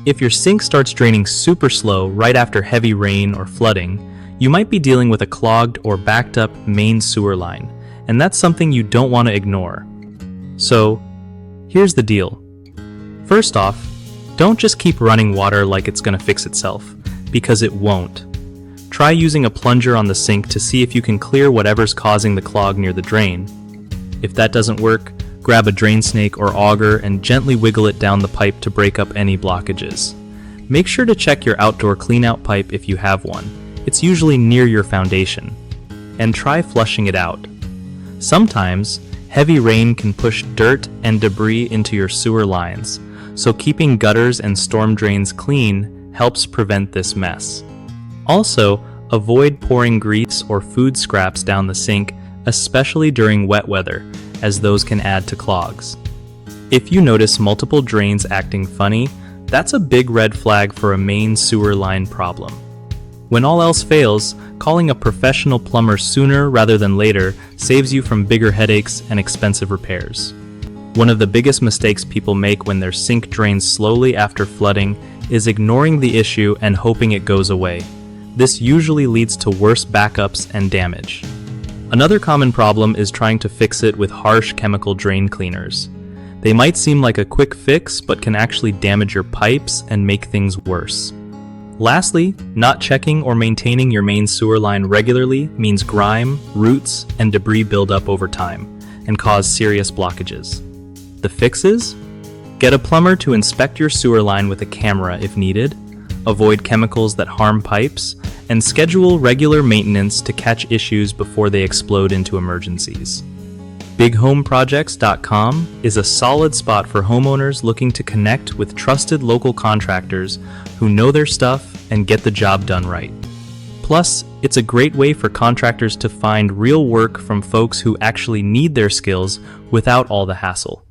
If your sink starts draining super slow right after heavy rain or flooding, you might be dealing with a clogged or backed up main sewer line, and that's something you don't want to ignore. So, here's the deal. First off, don't just keep running water like it's going to fix itself, because it won't. Try using a plunger on the sink to see if you can clear whatever's causing the clog near the drain. If that doesn't work, grab a drain snake or auger and gently wiggle it down the pipe to break up any blockages. Make sure to check your outdoor cleanout pipe if you have one. It's usually near your foundation. And try flushing it out. Sometimes, heavy rain can push dirt and debris into your sewer lines, so keeping gutters and storm drains clean helps prevent this mess. Also, avoid pouring grease or food scraps down the sink, especially during wet weather, as those can add to clogs. If you notice multiple drains acting funny, that's a big red flag for a main sewer line problem. When all else fails, calling a professional plumber sooner rather than later saves you from bigger headaches and expensive repairs. One of the biggest mistakes people make when their sink drains slowly after flooding is ignoring the issue and hoping it goes away. This usually leads to worse backups and damage. Another common problem is trying to fix it with harsh chemical drain cleaners. They might seem like a quick fix, but can actually damage your pipes and make things worse. Lastly, not checking or maintaining your main sewer line regularly means grime, roots, and debris build up over time and cause serious blockages. The fixes? Get a plumber to inspect your sewer line with a camera if needed, avoid chemicals that harm pipes, and schedule regular maintenance to catch issues before they explode into emergencies. BigHomeProjects.com is a solid spot for homeowners looking to connect with trusted local contractors who know their stuff and get the job done right. Plus, it's a great way for contractors to find real work from folks who actually need their skills without all the hassle.